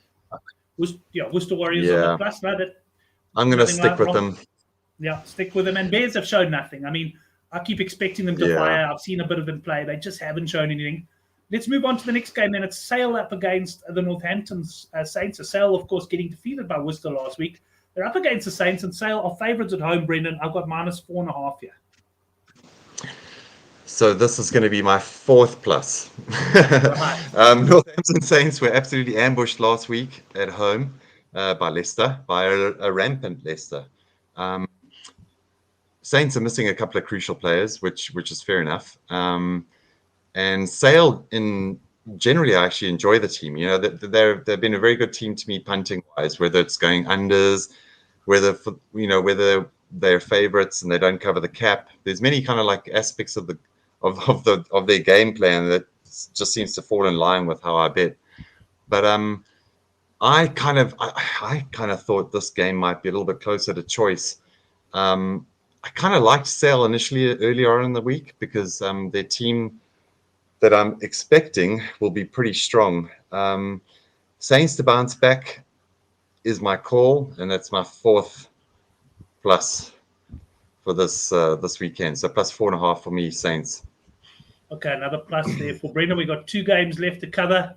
on the plus. No, I'm going to stick with them. Yeah, stick with them. And Bears have shown nothing. I mean, I keep expecting them to fire. I've seen a bit of them play. They just haven't shown anything. Let's move on to the next game. Then it's Sale up against the Northampton Saints. Sale, of course, getting defeated by Worcester last week. They're up against the Saints, and Sale are favourites at home, Brendan. I've got minus 4.5 here. So this is going to be my fourth plus. Northampton Saints were absolutely ambushed last week at home by Leicester, by a rampant Leicester. Saints are missing a couple of crucial players, which is fair enough. And Sale, generally, I actually enjoy the team. They've been a very good team to me punting wise, whether it's going unders, whether they're favourites and they don't cover the cap. There's many kind of like aspects of their game plan that just seems to fall in line with how I bet. But I kind of thought this game might be a little bit closer to choice. I kind of liked Sale initially earlier on in the week because their team that I'm expecting will be pretty strong. Saints to bounce back is my call, and that's my fourth plus for this weekend. So plus 4.5 for me, Saints. Okay, another plus there for Brendan. We've got 2 games left to cover.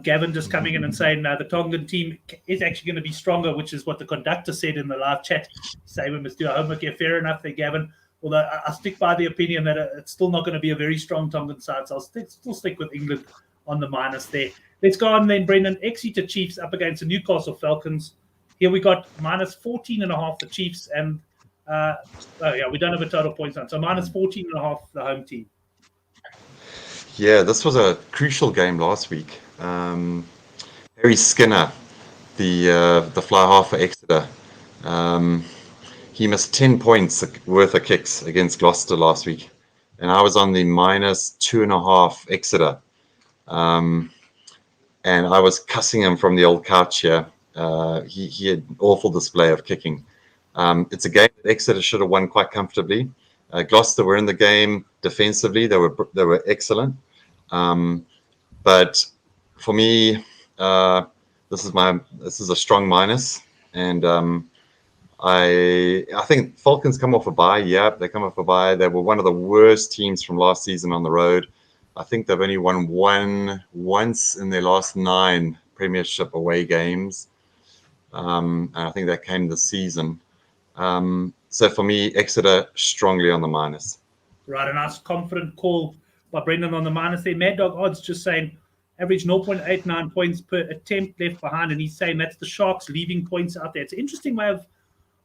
Gavin just coming in and saying the Tongan team is actually going to be stronger, which is what the conductor said in the live chat. Say we must do our homework here. Fair enough there, Gavin. Although I stick by the opinion that it's still not going to be a very strong Tongan side, so I'll still stick with England on the minus there. Let's go on then, Brendan. Exeter Chiefs up against the Newcastle Falcons. Here we got minus 14.5 the Chiefs, and we don't have a total points on, so minus 14.5 the home team. Yeah, this was a crucial game last week. Harry Skinner, the fly half for Exeter, he missed 10 points worth of kicks against Gloucester last week, and I was on the minus 2.5 Exeter, and I was cussing him from the old couch here. He had an awful display of kicking. It's a game that Exeter should have won quite comfortably. Gloucester were in the game defensively; they were excellent. But for me, this is a strong minus, and I think Falcons come off a bye. Yeah, they come off a bye. They were one of the worst teams from last season on the road. I think they've only won once in their last 9 Premiership away games, and I think that came this season. So for me, Exeter strongly on the minus. Right, a nice confident call by Brendan on the minus there. Mad Dog Odds just saying average 0.89 points per attempt left behind, and he's saying that's the Sharks leaving points out there. It's an interesting way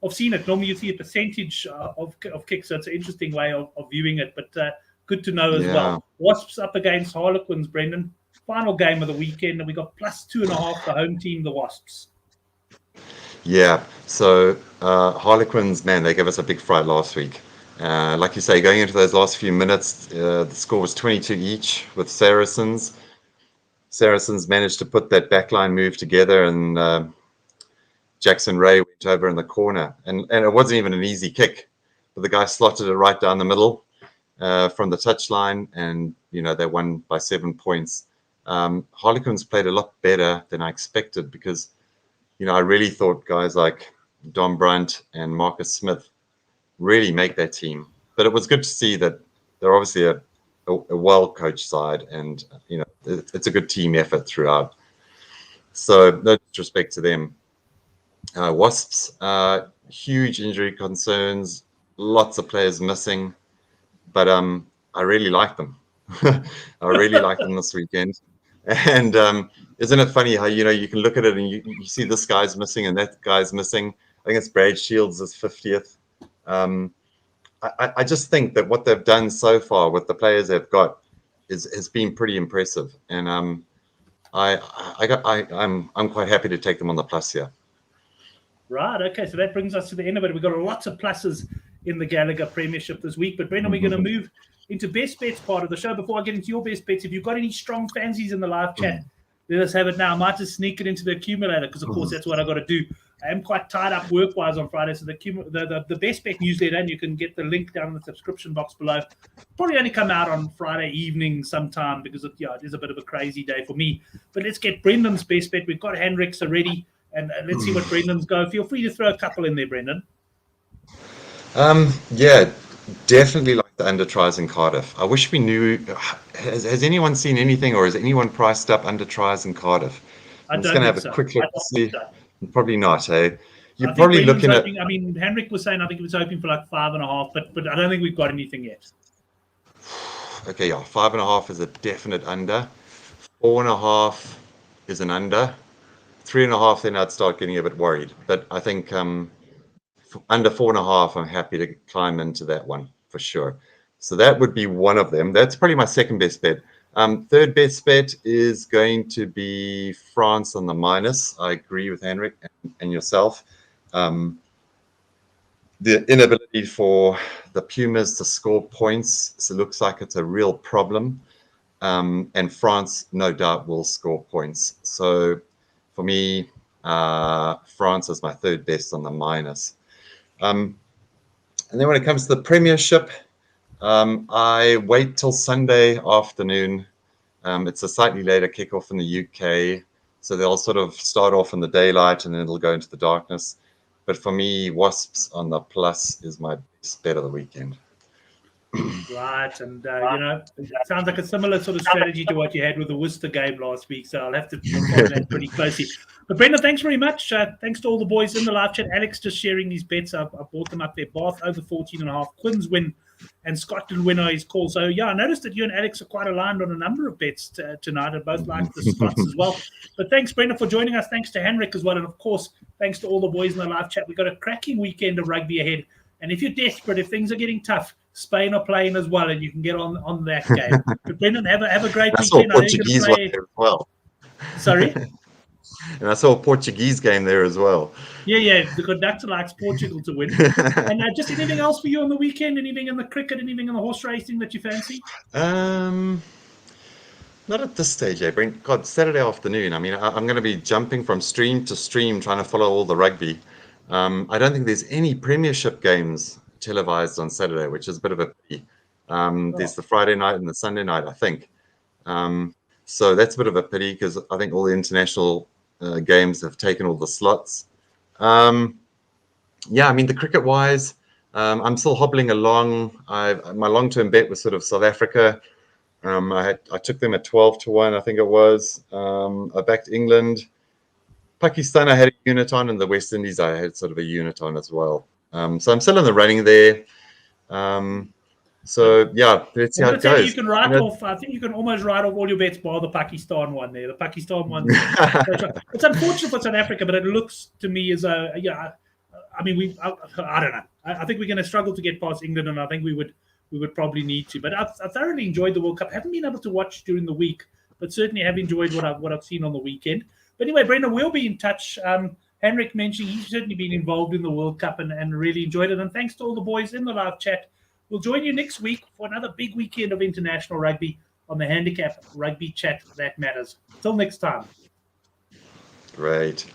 I've seen it. Normally you see a percentage of kicks, so it's an interesting way of viewing it. But good to know as well. Wasps up against Harlequins, Brendan. Final game of the weekend, and we got +2.5 the home team, the Wasps. Yeah, so Harlequins, man, they gave us a big fright last week. Like you say, going into those last few minutes, the score was 22 each with Saracens. Saracens managed to put that backline move together, and Jackson Ray went over in the corner. And it wasn't even an easy kick, but the guy slotted it right down the middle from the touchline, and, they won by 7 points. Harlequins played a lot better than I expected because, I really thought guys like Dom Brunt and Marcus Smith really make that team. But it was good to see that they're obviously a well-coached side, and, it's a good team effort throughout. So no disrespect to them. Wasps, huge injury concerns, lots of players missing, but I really like them. I really like them this weekend. And isn't it funny how, you can look at it and you see this guy's missing and that guy's missing. I think it's Brad Shields' 50th. I just think that what they've done so far with the players they've got has been pretty impressive. And I'm quite happy to take them on the plus here. Right, okay, so that brings us to the end of it. We've got lots of pluses in the Gallagher Premiership this week. But Brendan, we're going to move into best bets part of the show. Before I get into your best bets, if you've got any strong fancies in the live chat, let us have it now. I might just sneak it into the accumulator because, of course, that's what I've got to do. I am quite tied up work-wise on Friday, so the best bet newsletter, and you can get the link down in the subscription box below. Probably only come out on Friday evening sometime because it is a bit of a crazy day for me. But let's get Brendan's best bet. We've got Hendricks already, and let's see what Brendan's go. Feel free to throw a couple in there, Brendan. Yeah, definitely like the under tries in Cardiff. I wish we knew. Has anyone seen anything, or is anyone priced up under tries in Cardiff? I'm just going to have a quick look to see. Probably not, hey? You're probably looking at. I mean, Henrik was saying I think he was hoping for like 5.5, but I don't think we've got anything yet. Okay, yeah, 5.5 is a definite under. 4.5 is an under. 3.5, then I'd start getting a bit worried. But I think under 4.5, I'm happy to climb into that one for sure. So that would be one of them. That's probably my second best bet. Third best bet is going to be France on the minus. I agree with Henrik and yourself. The inability for the Pumas to score points, so it looks like it's a real problem. And France, no doubt, will score points. So for me, France is my third best on the minus. And then when it comes to the Premiership, I wait till Sunday afternoon. It's a slightly later kickoff in the UK, so they'll sort of start off in the daylight and then it'll go into the darkness. But for me, Wasps on the plus is my best bet of the weekend. Right, and it sounds like a similar sort of strategy to what you had with the Worcester game last week, so I'll have to follow that pretty closely. But Brendan, thanks very much. Thanks to all the boys in the live chat. Alex just sharing these bets. I brought them up there. Bath over 14.5. Quins win and Scotland win are his call. So, yeah, I noticed that you and Alex are quite aligned on a number of bets tonight, and both like the Scots as well. But thanks, Brendan, for joining us. Thanks to Henrik as well. And, of course, thanks to all the boys in the live chat. We've got a cracking weekend of rugby ahead. And if you're desperate, if things are getting tough, Spain are playing as well, and you can get on that game. But Brendan, have a great weekend. I saw Portuguese one there as well. Sorry? And I saw a Portuguese game there as well. Yeah. The conductor likes Portugal to win. And just anything else for you on the weekend? Anything in the cricket? Anything in the horse racing that you fancy? Not at this stage, Brent. God, Saturday afternoon. I mean, I'm going to be jumping from stream to stream trying to follow all the rugby. I don't think there's any Premiership games televised on Saturday, which is a bit of a pity. There's the Friday night and the Sunday night, I think. So that's a bit of a pity because I think all the international games have taken all the slots. I mean, the cricket-wise, I'm still hobbling along. My long-term bet was sort of South Africa. I took them at 12-1, I think it was. I backed England. Pakistan, I had a unit on, and the West Indies, I had sort of a unit on as well. So I'm still in the running there. So yeah, let's see how it goes. You can write off. I think you can almost write off all your bets bar the Pakistan one there. The Pakistan one. It's unfortunate for South Africa, but it looks to me as I mean, I don't know. I think we're going to struggle to get past England, and I think we would probably need to. But I thoroughly enjoyed the World Cup. I haven't been able to watch during the week, but certainly have enjoyed what I've seen on the weekend. But anyway, Brendan, we'll be in touch. Henrik mentioned he's certainly been involved in the World Cup and really enjoyed it. And thanks to all the boys in the live chat. We'll join you next week for another big weekend of international rugby on the Handicap Rugby Chat That Matters. Till next time. Great.